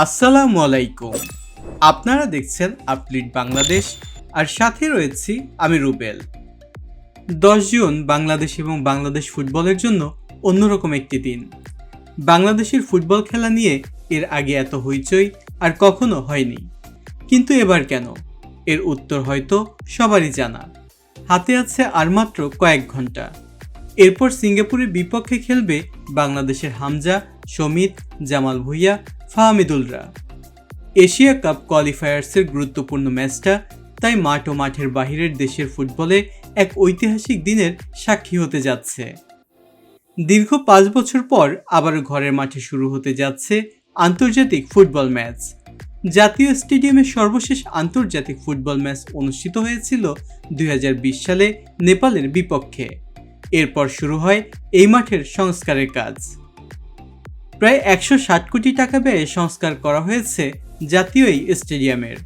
আসসালামু আলাইকুম। আপনারা দেখছেন আপডেট বাংলাদেশ, আর সাথে রয়েছি আমি রুবেল। 10 জুন বাংলাদেশ এবং বাংলাদেশ ফুটবলের জন্য অন্যরকম একটি দিন। বাংলাদেশের ফুটবল খেলা নিয়ে এর আগে এত হইচই আর কখনো হয়নি, কিন্তু এবার কেন? এর উত্তর হয়তো সবারই জানা। হাতে আছে আর মাত্র কয়েক ঘন্টা। এরপর সিঙ্গাপুরের বিপক্ষে খেলবে বাংলাদেশের হামজা, সমিত, জামাল ভুঁইয়া, ফাহমিদুলরা। এশিয়া কাপ কোয়ালিফায়ার্সের গুরুত্বপূর্ণ ম্যাচটা তাই মাঠ ও মাঠের বাহিরের দেশের ফুটবলে এক ঐতিহাসিক দিনের সাক্ষী হতে যাচ্ছে। দীর্ঘ 5 বছর পর আবারও ঘরের মাঠে শুরু হতে যাচ্ছে আন্তর্জাতিক ফুটবল ম্যাচ। জাতীয় স্টেডিয়ামে সর্বশেষ আন্তর্জাতিক ফুটবল ম্যাচ অনুষ্ঠিত হয়েছিল 2020 সালে নেপালের বিপক্ষে। এরপর শুরু হয় এই মাঠের সংস্কারের কাজ। প্রায় 160 কোটি টাকা ব্যয়ে সংস্কার করা হয়েছে জাতীয় এই স্টেডিয়ামের।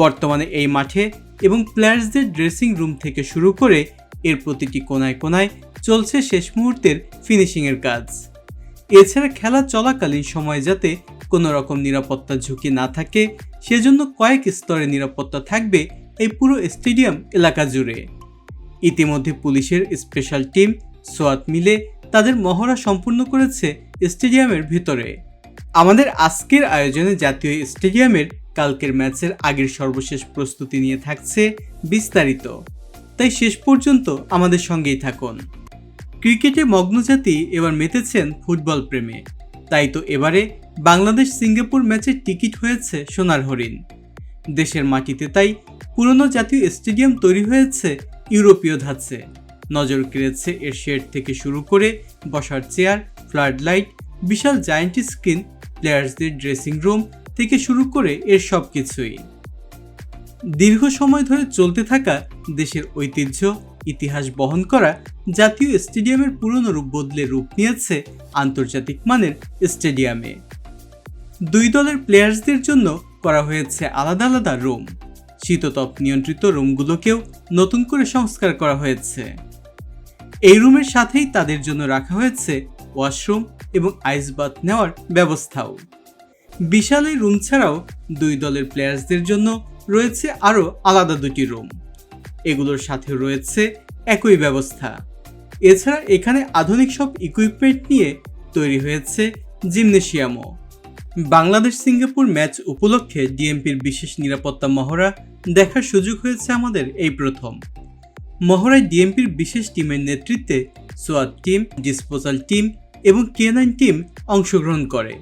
বর্তমানে এই মাঠে এবং প্লেয়ার্সদের ড্রেসিং রুম থেকে শুরু করে এর প্রতিটি কোনায় কোনায় চলছে শেষ মুহূর্তের ফিনিশিংয়ের কাজ। এছাড়া খেলা চলাকালীন সময় যাতে কোনো রকম নিরাপত্তা ঝুঁকি না থাকে, সেজন্য কয়েক স্তরে নিরাপত্তা থাকবে এই পুরো স্টেডিয়াম এলাকা জুড়ে। ইতিমধ্যে পুলিশের স্পেশাল টিম সোয়াত মিলে তাদের মহড়া সম্পূর্ণ করেছে স্টেডিয়ামের ভিতরে। আমাদের আজকের আয়োজনে জাতীয় স্টেডিয়ামের কালকের ম্যাচের আগের সর্বশেষ প্রস্তুতি নিয়ে থাকছে বিস্তারিত, তাই শেষ পর্যন্ত আমাদের সঙ্গেই থাকুন। ক্রিকেটে মগ্ন জাতি এবার মেতেছেন ফুটবল প্রেমে, তাই তো এবারে বাংলাদেশ সিঙ্গাপুর ম্যাচের টিকিট হয়েছে সোনার হরিণ। দেশের মাটিতে তাই পুরনো জাতীয় স্টেডিয়াম তৈরি হয়েছে ইউরোপীয় ধাঁচে। নজর কেড়েছে এর শেড থেকে শুরু করে বসার চেয়ার, ফ্লাড লাইট, বিশাল জায়ান্ট স্ক্রিন, প্লেয়ার্সদের ড্রেসিং রুম থেকে শুরু করে এর সব কিছুই। দীর্ঘ সময় ধরে চলতে থাকা দেশের ঐতিহ্য, ইতিহাস বহন করা জাতীয় স্টেডিয়ামের পুরনো রূপ বদলে রূপ নিয়েছে আন্তর্জাতিক মানের স্টেডিয়ামে। দুই দলের প্লেয়ার্সদের জন্য করা হয়েছে আলাদা আলাদা রুম। শীততাপ নিয়ন্ত্রিত রুমগুলোকেও নতুন করে সংস্কার করা হয়েছে। এই রুমের সাথেই তাদের জন্য রাখা হয়েছে ওয়াশরুম এবং আইস বাথ নেওয়ার ব্যবস্থাও। বিশাল এই রুম ছাড়াও দুই দলের প্লেয়ার্সদের জন্য রয়েছে আরও আলাদা 2টি রুম। এগুলোর সাথেও রয়েছে একই ব্যবস্থা। এছাড়া এখানে আধুনিক সব ইকুইপমেন্ট নিয়ে তৈরি হয়েছে জিমনেশিয়ামও। বাংলাদেশ সিঙ্গাপুর ম্যাচ উপলক্ষে ডিএমপির বিশেষ নিরাপত্তা মহড়া দেখার সুযোগ হয়েছে আমাদের এই প্রথম। মহড়ায় ডিএমপির বিশেষ টিমের নেতৃত্বে সোয়াত টিম, ডিসপোজাল টিম এবং K9 টিম অংশগ্রহণ করে।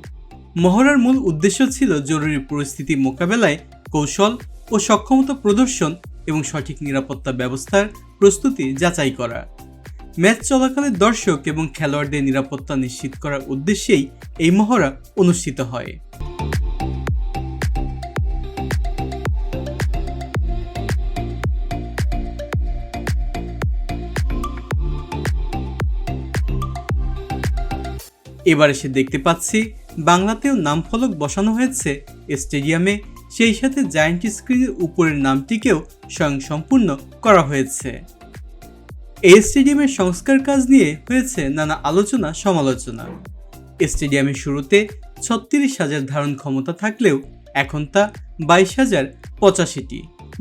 মহড়ার মূল উদ্দেশ্য ছিল জরুরি পরিস্থিতি মোকাবেলায় কৌশল ও সক্ষমতা প্রদর্শন এবং সঠিক নিরাপত্তা ব্যবস্থার প্রস্তুতি যাচাই করা। ম্যাচ চলাকালে দর্শক এবং খেলোয়াড়দের নিরাপত্তা নিশ্চিত করার উদ্দেশ্যেই এই মহড়া অনুষ্ঠিত হয়। এবার এসে দেখতে পাচ্ছি বাংলাতেও নাম ফলক বসানো হয়েছে স্টেডিয়ামে, সেই সাথে জায়ান্ট স্ক্রিনের উপরের নামটিকেও স্বয়ংসম্পূর্ণ করা হয়েছে। এই স্টেডিয়ামের সংস্কার কাজ নিয়ে হয়েছে নানা আলোচনা সমালোচনা। স্টেডিয়ামের শুরুতে 36,000 ধারণ ক্ষমতা থাকলেও এখন তা 22,085টি।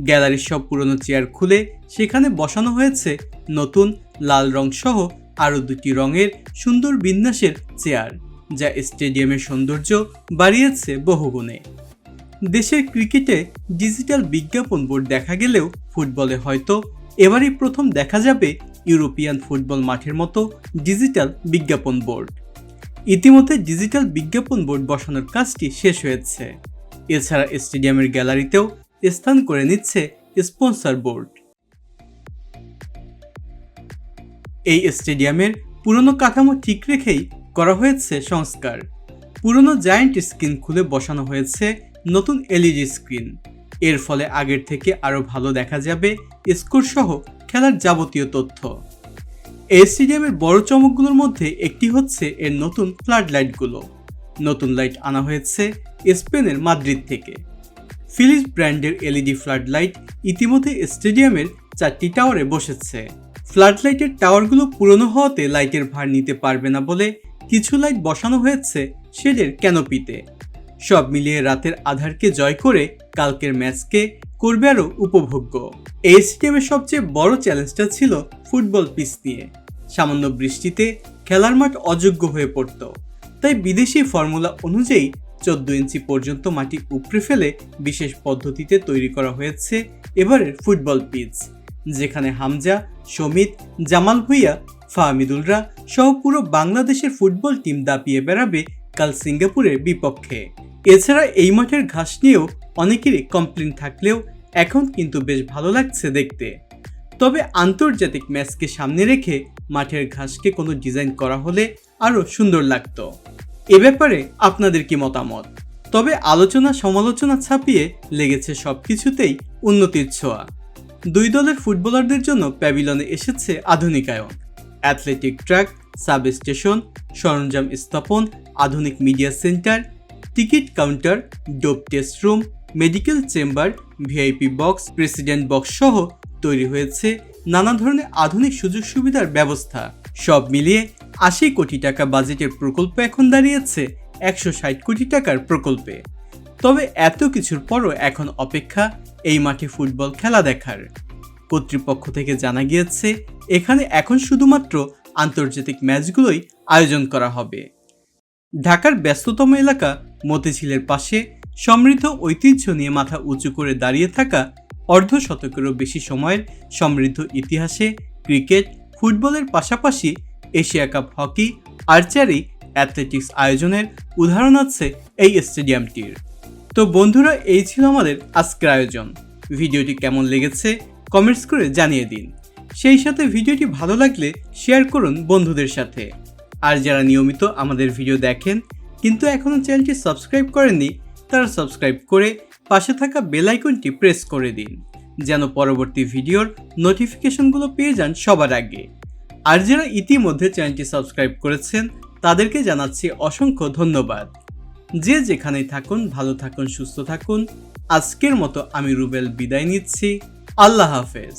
গ্যালারির সব পুরনো চেয়ার খুলে সেখানে বসানো হয়েছে নতুন লাল রং সহ আরও 2টি রঙের সুন্দর বিন্যাসের চেয়ার, যা স্টেডিয়ামের সৌন্দর্য বাড়িয়েছে বহুগুণে। দেশের ক্রিকেটে ডিজিটাল বিজ্ঞাপন বোর্ড দেখা গেলেও ফুটবলে হয়তো এবারই প্রথম দেখা যাবে ইউরোপিয়ান ফুটবল মাঠের মতো ডিজিটাল বিজ্ঞাপন বোর্ড। ইতিমধ্যে ডিজিটাল বিজ্ঞাপন বোর্ড বসানোর কাজটি শেষ হয়েছে। এছাড়া স্টেডিয়ামের গ্যালারিতেও স্থান করে নিচ্ছে স্পন্সর বোর্ড। এই স্টেডিয়ামের পুরনো কাঠামো ঠিক রেখেই করা হয়েছে সংস্কার। পুরনো জায়ান্ট স্ক্রিন খুলে বসানো হয়েছে নতুন এলইডি স্ক্রিন। এর ফলে আগের থেকে আরও ভালো দেখা যাবে স্কোর সহ খেলার যাবতীয় তথ্য। এই স্টেডিয়ামের বড় চমকগুলোর মধ্যে একটি হচ্ছে এর নতুন ফ্লাড লাইটগুলো। নতুন লাইট আনা হয়েছে স্পেনের মাদ্রিদ থেকে। ফিলিপস ব্র্যান্ডের এলইডি ফ্লাড লাইট ইতিমধ্যে স্টেডিয়ামের 4টি টাওয়ারে বসেছে। ফ্লাড লাইটের টাওয়ারগুলো পুরনো হওয়াতে লাইটের ভার নিতে পারবে না বলে কিছু লাইট বসানো হয়েছে শেডের ক্যানোপিতে। সব মিলিয়ে রাতের আধারকে জয় করে কালকের ম্যাচকে করবে আরও উপভোগ্য। এই স্টেডিয়ামের সবচেয়ে বড় চ্যালেঞ্জটা ছিল ফুটবল পিচ নিয়ে। সামান্য বৃষ্টিতে খেলার মাঠ অযোগ্য হয়ে পড়ত, তাই বিদেশি ফর্মুলা অনুযায়ী 14 ইঞ্চি পর্যন্ত মাটি উপড়ে ফেলে বিশেষ পদ্ধতিতে তৈরি করা হয়েছে এবারের ফুটবল পিচ, যেখানে হামজা, সমিত, জামাল ভুঁইয়া, ফাহমিদুলরা সহ পুরো বাংলাদেশের ফুটবল টিম দাপিয়ে বেড়াবে কাল সিঙ্গাপুরের বিপক্ষে। এছাড়া এই মাঠের ঘাস নিয়েও অনেকেরই কমপ্লেন থাকলেও এখন কিন্তু বেশ ভালো লাগছে দেখতে। তবে আন্তর্জাতিক ম্যাচকে সামনে রেখে মাঠের ঘাসকে কোনো ডিজাইন করা হলে আরও সুন্দর লাগতো। এ ব্যাপারে আপনাদের কি মতামত? তবে আলোচনা সমালোচনা ছাপিয়ে লেগেছে সবকিছুতেই উন্নতির ছোঁয়া। দুই দলের ফুটবলারদের জন্য প্যাভিলনে এসেছে আধুনিকায়ন, অ্যাথলেটিক ট্র্যাক, সাব স্টেশন, সরঞ্জাম স্থাপন, আধুনিক media centre, ticket counter, dope test room, medical chamber, VIP box, president box সহ তৈরি হয়েছে নানা ধরনের আধুনিক সুযোগ সুবিধার ব্যবস্থা। সব মিলিয়ে 80 কোটি টাকা বাজেটের প্রকল্প এখন দাঁড়িয়েছে 160 কোটি টাকার প্রকল্পে। তবে এত কিছুর পরও এখন অপেক্ষা এই মাঠে ফুটবল খেলা দেখার। কর্তৃপক্ষ থেকে জানা গিয়েছে এখানে এখন শুধুমাত্র আন্তর্জাতিক ম্যাচগুলোই আয়োজন করা হবে। ঢাকার ব্যস্ততম এলাকা মতিঝিলের পাশে সমৃদ্ধ ঐতিহ্য নিয়ে মাথা উঁচু করে দাঁড়িয়ে থাকা, অর্ধ শতকেরও বেশি সময়ের সমৃদ্ধ ইতিহাসে ক্রিকেট, ফুটবলের পাশাপাশি Asia cup hockey, archery, athletics আয়োজনের উদাহরণ আছে এই স্টেডিয়ামটির। তো বন্ধুরা, এই ছিল আমাদের আজকের আয়োজন। ভিডিওটি কেমন লেগেছে কমেন্টস করে জানিয়ে দিন। সেই সাথে ভিডিওটি ভালো লাগলে শেয়ার করুন বন্ধুদের সাথে। আর যারা নিয়মিত আমাদের ভিডিও দেখেন কিন্তু এখনও চ্যানেলটি সাবস্ক্রাইব করেননি, তারা সাবস্ক্রাইব করে পাশে থাকা বেল আইকনটি প্রেস করে দিন, যেন পরবর্তী ভিডিওর নোটিফিকেশনগুলো পেয়ে যান সবার আগে। আর যারা ইতিমধ্যে চ্যানেলটি সাবস্ক্রাইব করেছেন তাদেরকে জানাচ্ছি অসংখ্য ধন্যবাদ। যে যেখানেই থাকুন ভালো থাকুন, সুস্থ থাকুন। আজকের মতো আমি রুবেল বিদায় নিচ্ছি। আল্লাহ হাফেজ।